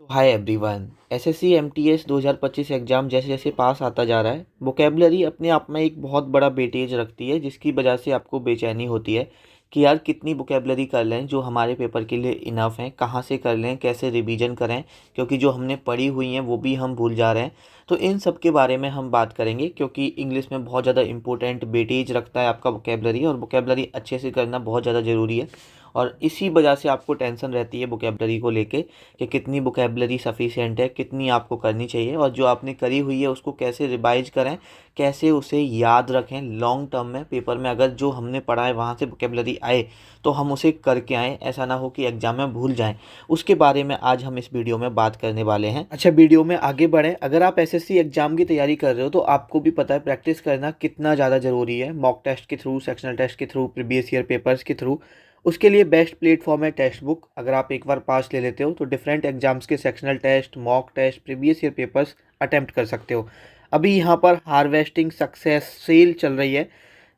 Hi everyone. SSC MTS 2025 exam जैसे जैसे पास आता जा रहा है, वोकेबलरी अपने आप में एक बहुत बड़ा वेटेज रखती है, जिसकी वजह से आपको बेचैनी होती है कि यार कितनी वोकेबलरी कर लें जो हमारे पेपर के लिए इनफ हैं, कहाँ से कर लें, कैसे रिवीजन करें, क्योंकि जो हमने पढ़ी हुई हैं वो भी हम भूल जा रहे हैं। तो इन सब के बारे में हम बात करेंगे, क्योंकि इंग्लिश में बहुत ज़्यादा इंपॉर्टेंट वेटेज रखता है आपका वोकेबलरी, और वोकेबलरी अच्छे से करना बहुत ज़्यादा ज़रूरी है। और इसी वजह से आपको टेंशन रहती है वोकेबलरी को लेके कि कितनी वोकेबलरी सफिशिएंट है, कितनी आपको करनी चाहिए, और जो आपने करी हुई है उसको कैसे रिवाइज करें, कैसे उसे याद रखें लॉन्ग टर्म में पेपर में। अगर जो हमने पढ़ा है वहाँ से वोकेबलरी आए तो हम उसे करके आएँ, ऐसा ना हो कि एग्जाम में भूल जाएं। उसके बारे में आज हम इस वीडियो में बात करने वाले हैं। अच्छा, वीडियो में आगे बढ़ें। अगर आप एसएससी एग्जाम की तैयारी कर रहे हो तो आपको भी पता है प्रैक्टिस करना कितना ज़्यादा ज़रूरी है, मॉक टेस्ट के थ्रू, सेक्शनल टेस्ट के थ्रू, प्रीवियस ईयर पेपर्स के थ्रू। उसके लिए बेस्ट प्लेटफॉर्म है टेक्स्ट बुक। अगर आप एक बार पास ले लेते हो तो डिफरेंट एग्जाम्स के sectional test, mock test, previous year papers attempt कर सकते हो। अभी यहाँ पर हार्वेस्टिंग सक्सेस सेल चल रही है।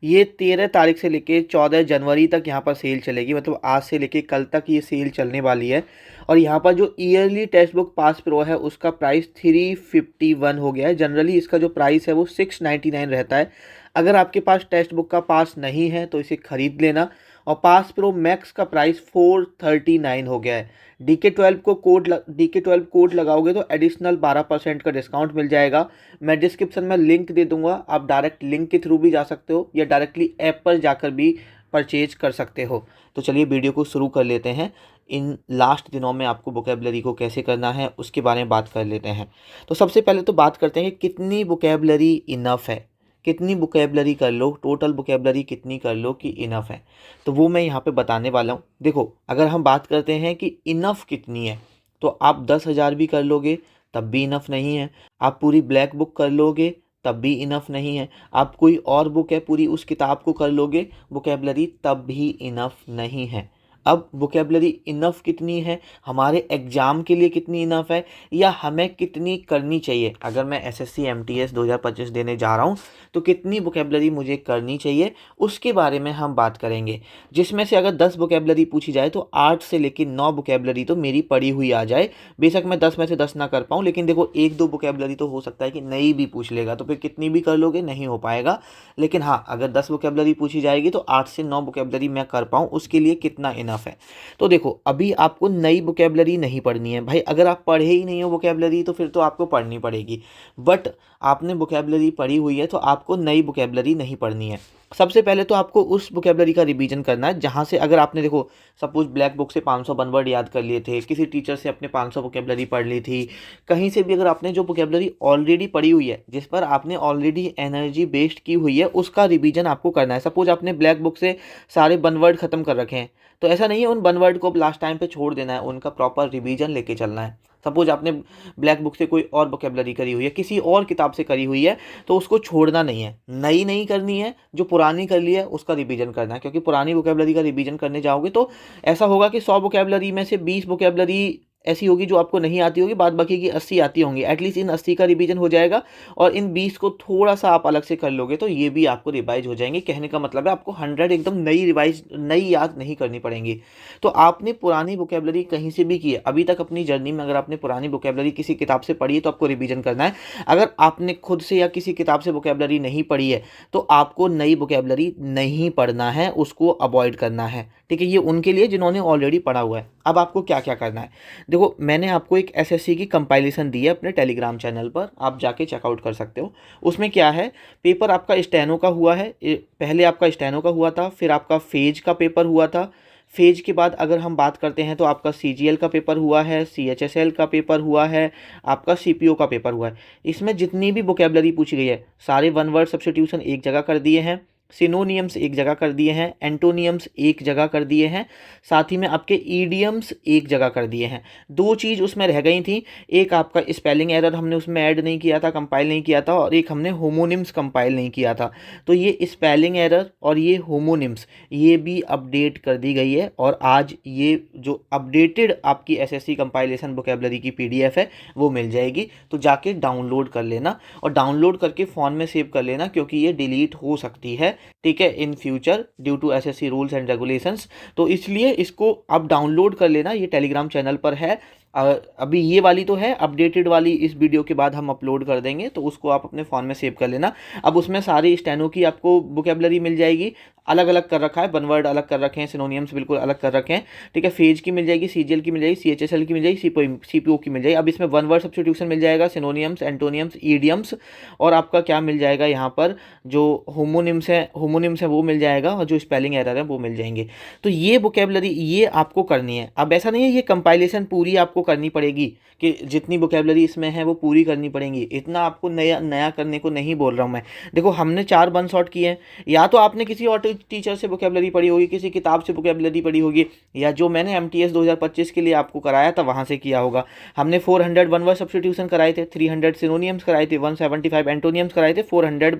ये 13 तारीख से लेके 14 जनवरी तक यहाँ पर सेल चलेगी, मतलब आज से लेके कल तक ये सेल चलने वाली है। और यहाँ पर जो yearly text book pass pro है उसका प्राइस 351 हो गया है। जनरली इसका जो प्राइस है वो 699 रहता है। अगर आपके पास टेक्स्ट बुक का पास नहीं है तो इसे खरीद लेना। और पास प्रो मैक्स का प्राइस 439 हो गया है। DK12 कोड लगाओगे तो एडिशनल 12% का डिस्काउंट मिल जाएगा। मैं डिस्क्रिप्शन में लिंक दे दूंगा, आप डायरेक्ट लिंक के थ्रू भी जा सकते हो या डायरेक्टली ऐप पर जाकर भी परचेज कर सकते हो। तो चलिए वीडियो को शुरू कर लेते हैं। इन लास्ट दिनों में आपको वोकेबलरी को कैसे करना है उसके बारे में बात कर लेते हैं। तो सबसे पहले तो बात करते हैं कि कितनी वोकेबलरी इनफ है, कितनी वोकेबलरी कर लो, टोटल वोकेबलरी कितनी कर लो कि इनफ है। तो वो मैं यहाँ पे बताने वाला हूँ। देखो, अगर हम बात करते हैं कि इनफ कितनी है तो आप 10,000 भी कर लोगे तब भी इनफ नहीं है। आप पूरी ब्लैक बुक कर लोगे तब भी इनफ नहीं है। आप कोई और बुक है पूरी उस किताब को कर लोगे वोकेबलरी तब भी इनफ नहीं है। अब वोकेबलरी इनफ कितनी है, हमारे एग्ज़ाम के लिए कितनी इनफ है, या हमें कितनी करनी चाहिए। अगर मैं एसएससी एमटीएस 2025 देने जा रहा हूँ तो कितनी वोकेबलरी मुझे करनी चाहिए, उसके बारे में हम बात करेंगे। जिसमें से अगर 10 वोकेबलरी पूछी जाए तो 8 से लेकर 9 वोकेबलरी तो मेरी पढ़ी हुई आ जाए। बेशक मैं 10 में से 10 ना कर पाऊँ, लेकिन देखो एक दो वोकेबलरी तो हो सकता है कि नई भी पूछ लेगा, तो फिर कितनी भी कर लोगे नहीं हो पाएगा। लेकिन हाँ, अगर 10 वोकेबलरी पूछी जाएगी तो 8 से 9 वोकेबलरी मैं कर पाऊँ, उसके लिए कितना इनफ है। तो देखो, अभी आपको नई वोकेबलरी नहीं पढ़नी है भाई। अगर आप पढ़े ही नहीं हो वोकेबलरी तो फिर तो आपको पढ़नी पड़ेगी। बट आपने वोकेबलरी पढ़ी हुई है तो आपको नई वोकेबलरी नहीं पढ़नी है। सबसे पहले तो आपको उस वोकेबलरी का रिवीजन करना है जहाँ से, अगर आपने देखो सपोज ब्लैक बुक से 500 वन वर्ड याद कर लिए थे, किसी टीचर से अपने 500 वोकेबलरी पढ़ ली थी, कहीं से भी अगर आपने जो वोकेबलरी ऑलरेडी पढ़ी हुई है, जिस पर आपने ऑलरेडी एनर्जी वेस्ट की हुई है, उसका रिवीजन आपको करना है। सपोज आपने ब्लैक बुक से सारे वन वर्ड खत्म कर रखे हैं तो ऐसा नहीं है उन वन वर्ड को लास्ट टाइम पे छोड़ देना है, उनका प्रॉपर रिवीजन लेके चलना है। सपोज आपने ब्लैक बुक से कोई और वोकेबलरी करी हुई है, किसी और किताब से करी हुई है, तो उसको छोड़ना नहीं है। नई नहीं करनी है, जो पुरानी कर ली है उसका रिवीजन करना है। क्योंकि पुरानी वोकेबलरी का रिवीजन करने जाओगे तो ऐसा होगा कि 100 वोकेबलरी में से 20 वोकेबलरी ऐसी होगी जो आपको नहीं आती होगी, बाद बाकी की 80 आती होंगी। एटलीस्ट इन 80 का रिवीजन हो जाएगा और इन 20 को थोड़ा सा आप अलग से कर लोगे तो ये भी आपको रिवाइज हो जाएंगे। कहने का मतलब है आपको 100 एकदम नई रिवाइज, नई याद नहीं करनी पड़ेंगी। तो आपने पुरानी वोकेबलरी कहीं से भी की है अभी तक अपनी जर्नी में, अगर आपने पुरानी वोकेबलरी किसी किताब से पढ़ी है तो आपको रिवीजन करना है। अगर आपने खुद से या किसी किताब से वोकेबलरी नहीं पढ़ी है तो आपको नई वोकेबलरी नहीं पढ़ना है, उसको अवॉइड करना है। ठीक है, ये उनके लिए जिन्होंने ऑलरेडी पढ़ा हुआ है। अब आपको क्या क्या करना है, देखो मैंने आपको एक एसएससी की कंपाइलेशन दी है अपने टेलीग्राम चैनल पर, आप जाके चेकआउट कर सकते हो। उसमें क्या है, पेपर आपका स्टेनो का हुआ है। पहले आपका स्टेनो का हुआ था, फिर आपका फेज का पेपर हुआ था। फेज के बाद अगर हम बात करते हैं तो आपका सीजीएल का पेपर हुआ है, सीएचएसएल का पेपर हुआ है, आपका सीपीओ का पेपर हुआ है। इसमें जितनी भी वोकेबलरी पूछी गई है सारे वन वर्ड सब्स्टिट्यूशन एक जगह कर दिए हैं, सिनोनियम्स एक जगह कर दिए हैं, एंटोनियम्स एक जगह कर दिए हैं, साथ ही में आपके ईडियम्स एक जगह कर दिए हैं। दो चीज़ उसमें रह गई थी, एक आपका स्पेलिंग एरर हमने उसमें ऐड नहीं किया था, कंपाइल नहीं किया था, और एक हमने होमोनिम्स कंपाइल नहीं किया था। तो ये स्पेलिंग एरर और ये होमोनिम्स ये भी अपडेट कर दी गई है। और आज ये जो अपडेटेड आपकी एसएससी कंपाइलेशन वोकेबलरी की पीडीएफ है वो मिल जाएगी, तो जाके डाउनलोड कर लेना और डाउनलोड करके फ़ोन में सेव कर लेना, क्योंकि ये डिलीट हो सकती है, ठीक है, in future due to SSC rules and regulations. तो इसलिए इसको आप डाउनलोड कर लेना, ये टेलीग्राम चैनल पर है। अभी ये वाली तो है, अपडेटेड वाली इस वीडियो के बाद हम अपलोड कर देंगे, तो उसको आप अपने फ़ोन में सेव कर लेना। अब उसमें सारी स्टेनो की आपको वोकेबलरी मिल जाएगी, अलग अलग कर रखा है, वन वर्ड अलग कर रखे हैं, सिनोनियम्स बिल्कुल अलग कर रखे हैं, ठीक है। फेज की मिल जाएगी, सीजीएल की मिल जाएगी, सीएचएसएल की मिल जाएगी, सीपीओ की मिल जाएगी। अब इसमें वन वर्ड सब्स्टिट्यूशन मिल जाएगा, सिनोनियम्स, एंटोनियम्स, ईडियम्स, और आपका क्या मिल जाएगा यहाँ पर, जो होमोनिम्स है वो मिल जाएगा, और जो स्पेलिंग एरर है वो मिल जाएंगे। तो ये वोकेबलरी ये आपको करनी है। अब ऐसा नहीं है ये कंपाइलेशन पूरी आपको करनी पड़ेगी कि जितनी वोकेबलरी इसमें है वो पूरी करनी पड़ेंगी, इतना आपको नया नया करने को नहीं बोल रहा हूँ मैं। देखो हमने 4 वन शॉट किए हैं, या तो आपने किसी और टीचर से वोकेबलरी पढ़ी होगी, किसी किताब से वोकेबलरी पढ़ी होगी, या जो मैंने एमटीएस 2025 के लिए आपको कराया था वहाँ से किया होगा। हमने 400 वन वर्ड सब्स्टिट्यूशन कराए थे, 300 सिनोनियम्स कराए थे, 175 एंटोनियम्स कराए थे, 400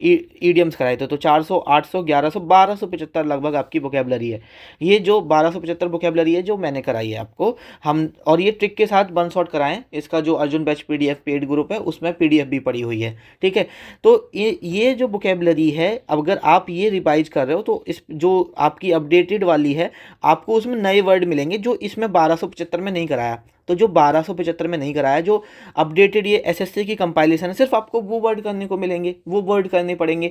ईडियम्स कराए थे। तो 400, 800, 1100, 1275 लगभग आपकी वोकेबलरी है। ये जो 1275 वोकेबलरी है जो मैंने कराई है आपको, हम और ये ट्रिक के साथ वन शॉट कराएं। इसका जो Arjun batch PDF paid group है उसमें पीडीएफ भी पड़ी हुई है, ठीक है। तो ये जो वोकेबलरी है, अगर आप ये रिवाइज कर रहे हो तो इस जो आपकी अपडेटेड वाली है आपको उसमें नए वर्ड मिलेंगे जो इसमें 1275 में नहीं कराया। तो जो 1275 में नहीं कराया, जो अपडेटेड ये एसएससी की कंपाइलेशन है, सिर्फ आपको वो वर्ड करने को मिलेंगे, वो वर्ड करने पड़ेंगे।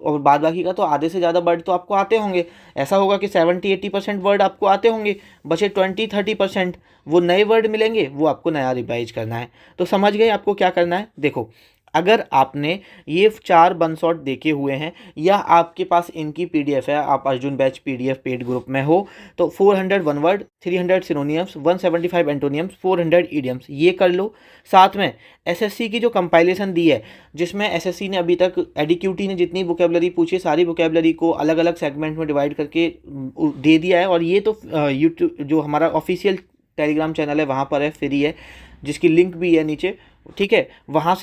और बाद बाकी का तो आधे से ज़्यादा वर्ड तो आपको आते होंगे। ऐसा होगा कि 70-80% वर्ड आपको आते होंगे, बचे 20-30% वो नए वर्ड मिलेंगे, वो आपको नया रिवाइज करना है। तो समझ गए आपको क्या करना है। देखो अगर आपने ये 4 वन शॉट देखे हुए हैं या आपके पास इनकी पीडीएफ है, आप Arjun batch PDF paid group में हो, तो 400 वन वर्ड, 300 सिनोनियम्स, 175 एंटोनियम्स, 400 ईडियम्स ये कर लो। साथ में एसएससी की जो कंपाइलेशन दी है, जिसमें एसएससी ने अभी तक एडीक्यूटी ने जितनी वोकेबलरी पूछी सारी वोकेबलरी को अलग अलग सेगमेंट में डिवाइड करके दे दिया है। और ये तो यूट्यूब जो हमारा ऑफिशियल टेलीग्राम चैनल है वहाँ पर है, फ्री है, जिसकी लिंक भी है नीचे, ठीक है। वहाँ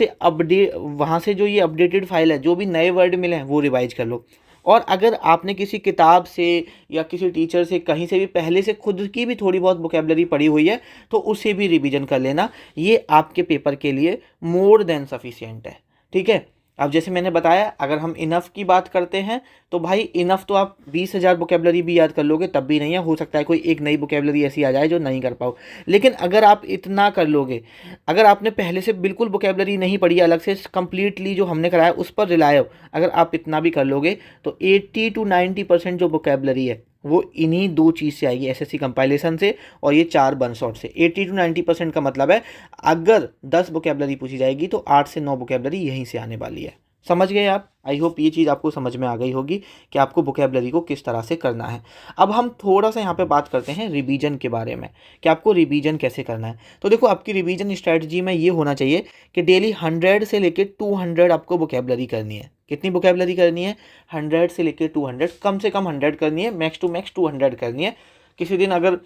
से जो ये अपडेटेड फाइल है, जो भी नए वर्ड मिले हैं वो रिवाइज कर लो। और अगर आपने किसी किताब से या किसी टीचर से कहीं से भी पहले से खुद की भी थोड़ी बहुत वोकेबलरी पढ़ी हुई है तो उसे भी रिवीजन कर लेना, ये आपके पेपर के लिए मोर देन सफिशिएंट है, ठीक है। अब जैसे मैंने बताया, अगर हम इनफ की बात करते हैं तो भाई इनफ तो आप 20,000 वोकेबलरी भी याद कर लोगे तब भी नहीं है, हो सकता है कोई एक नई वोकेबलरी ऐसी आ जाए जो नहीं कर पाओ। लेकिन अगर आप इतना कर लोगे, अगर आपने पहले से बिल्कुल वोकेबलरी नहीं पढ़ी अलग से, कंप्लीटली जो हमने कराया उस पर रिलाय हो, अगर आप इतना भी कर लोगे तो 80-90% जो वोकेबलरी है वो इन्हीं 2 चीज़ से आएगी, एसएससी कंपाइलेशन से और ये 4 वन शॉट से। 80-90% का मतलब है अगर 10 वोकेबलरी पूछी जाएगी तो 8 से 9 वोकेबलरी यहीं से आने वाली है। समझ गए आप। आई होप ये चीज़ आपको समझ में आ गई होगी कि आपको वोकेबलरी को किस तरह से करना है। अब हम थोड़ा सा यहाँ पे बात करते हैं रिवीजन के बारे में कि आपको रिवीजन कैसे करना है। तो देखो आपकी रिवीजन स्ट्रैटेजी में ये होना चाहिए कि डेली 100 से लेकर 200 आपको वोकेबलरी करनी है। कितनी वोकेबलरी करनी है? 100 से लेकर 200, कम से कम 100 करनी है, मैक्स टू मैक्स 200 करनी है। किसी दिन अगर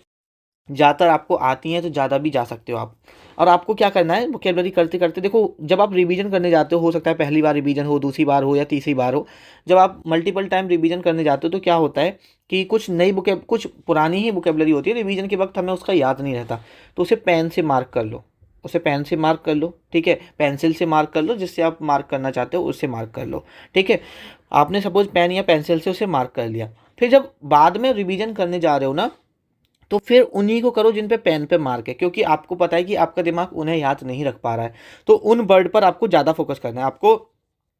ज़्यादातर आपको आती हैं तो ज़्यादा भी जा सकते हो आप। और आपको क्या करना है वोकेबलरी करते करते, देखो जब आप रिवीजन करने जाते हो सकता है पहली बार रिवीजन हो, दूसरी बार हो या तीसरी बार हो, जब आप मल्टीपल टाइम रिवीजन करने जाते हो तो क्या होता है कि कुछ पुरानी ही वोकेबलरी होती है, रिवीजन के वक्त हमें उसका याद नहीं रहता, तो उसे पेन से मार्क कर लो, उसे पेन से मार्क कर लो, ठीक है। पेंसिल से मार्क कर लो, जिससे आप मार्क करना चाहते हो उससे मार्क कर लो, ठीक है। आपने सपोज पेन या पेंसिल से उसे मार्क कर लिया, फिर जब बाद में रिवीजन करने जा रहे हो ना, तो फिर उन्हीं को करो जिन पे पेन पे मार्क है, क्योंकि आपको पता है कि आपका दिमाग उन्हें याद नहीं रख पा रहा है। तो उन वर्ड पर आपको ज़्यादा फोकस करना है। आपको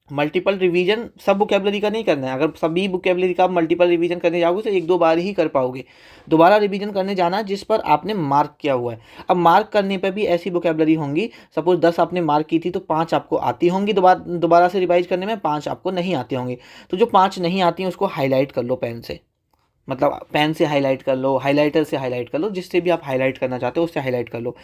मल्टीपल रिवीजन सब वोकेबलरी का नहीं करना है। अगर सभी वोकेबलरी का आप मल्टीपल रिवीजन करने जाओगे तो 1-2 बार ही कर पाओगे। दोबारा रिवीजन करने जाना जिस पर आपने मार्क किया हुआ है। अब मार्क करने पर भी ऐसी वोकेबलरी होंगी, सपोज 10 आपने मार्क की थी तो 5 आपको आती होंगी, दोबारा से रिवाइज करने में 5 आपको नहीं आती होंगी। तो जो 5 नहीं आती हैं उसको हाईलाइट कर लो पेन से, मतलब पेन से हाईलाइट कर लो, हाइलाइटर से हाईलाइट कर लो, जिससे भी आप हाईलाइट करना चाहते हो उससे हाईलाइट कर लो।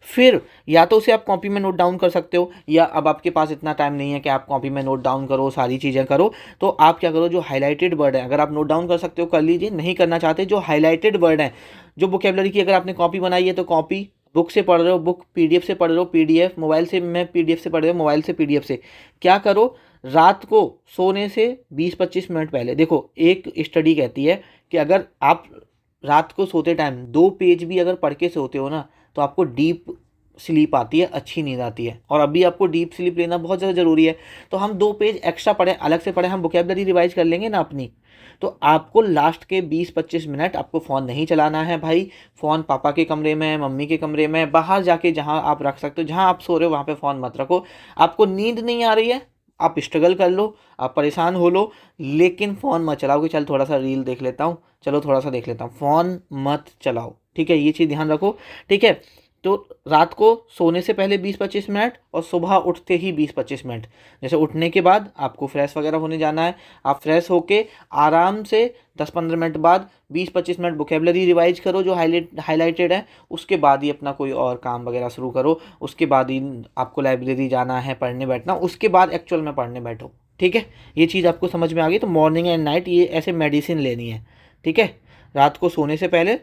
फिर या तो उसे आप कॉपी में नोट डाउन कर सकते हो, या अब आपके पास इतना टाइम नहीं है कि आप कॉपी में नोट डाउन करो सारी चीज़ें करो, तो आप क्या करो, जो हाईलाइटेड वर्ड है अगर आप नोट डाउन कर सकते हो कर लीजिए, नहीं करना चाहते जो हाईलाइटेड वर्ड है, जो वोकेबलरी की अगर आपने कॉपी बनाई है तो कॉपी, बुक से पढ़ रहे हो बुक, पीडीएफ से पढ़ रहे हो पीडीएफ, मोबाइल से मैं पीडीएफ से पढ़ रहे हो मोबाइल से पीडीएफ से, क्या करो रात को सोने से 20-25 मिनट पहले, देखो एक स्टडी कहती है कि अगर आप रात को सोते टाइम 2 पेज भी अगर पढ़ के सोते हो ना तो आपको डीप स्लीप आती है, अच्छी नींद आती है। और अभी आपको डीप स्लीप लेना बहुत ज़्यादा ज़रूरी है, तो हम 2 पेज एक्स्ट्रा पढ़ें, अलग से पढ़ें, हम वोकेबलरी रिवाइज कर लेंगे ना अपनी, तो आपको लास्ट के 20-25 मिनट आपको फ़ोन नहीं चलाना है भाई। फ़ोन पापा के कमरे में, मम्मी के कमरे में, बाहर जाके जहाँ आप रख सकते हो, जहाँ आप सो रहे हो वहाँ पे फ़ोन मत रखो। आपको नींद नहीं आ रही है, आप स्ट्रगल कर लो, आप परेशान हो लो, लेकिन फ़ोन मत चलाओ कि चल थोड़ा सा रील देख लेता हूँ, चलो थोड़ा सा देख लेता हूँ। फ़ोन मत चलाओ, ठीक है? ये चीज़ ध्यान रखो, ठीक है? तो रात को सोने से पहले 20-25 मिनट और सुबह उठते ही 20-25 मिनट। जैसे उठने के बाद आपको फ्रेश वगैरह होने जाना है, आप फ्रेश होके आराम से 10-15 मिनट बाद 20-25 मिनट वोकैबुलरी रिवाइज करो जो हाइलाइटेड है। उसके बाद ही अपना कोई और काम वगैरह शुरू करो। उसके बाद ही आपको लाइब्रेरी जाना है, पढ़ने बैठना, उसके बाद एक्चुअल में पढ़ने बैठो, ठीक है? ये चीज़ आपको समझ में आ गई? तो मॉर्निंग एंड नाइट ये ऐसे मेडिसिन लेनी है, ठीक है? रात को सोने से पहले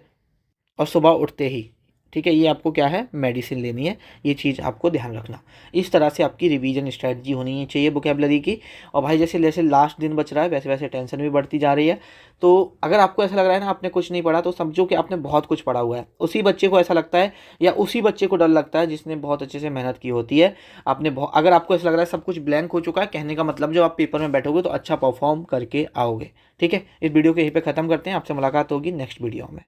और सुबह उठते ही, ठीक है? ये आपको क्या है, मेडिसिन लेनी है। ये चीज़ आपको ध्यान रखना। इस तरह से आपकी रिवीजन स्ट्रैटेजी होनी चाहिए वोकैबुलरी की। और भाई जैसे जैसे लास्ट दिन बच रहा है वैसे वैसे टेंशन भी बढ़ती जा रही है। तो अगर आपको ऐसा लग रहा है ना आपने कुछ नहीं पढ़ा, तो समझो कि आपने बहुत कुछ पढ़ा हुआ है। उसी बच्चे को ऐसा लगता है या उसी बच्चे को डर लगता है जिसने बहुत अच्छे से मेहनत की होती है। अगर आपको ऐसा लग रहा है सब कुछ ब्लैंक हो चुका है, कहने का मतलब जब आप पेपर में बैठोगे तो अच्छा परफॉर्म करके आओगे, ठीक है? इस वीडियो को यहीं पे ख़त्म करते हैं। आपसे मुलाकात होगी नेक्स्ट वीडियो में।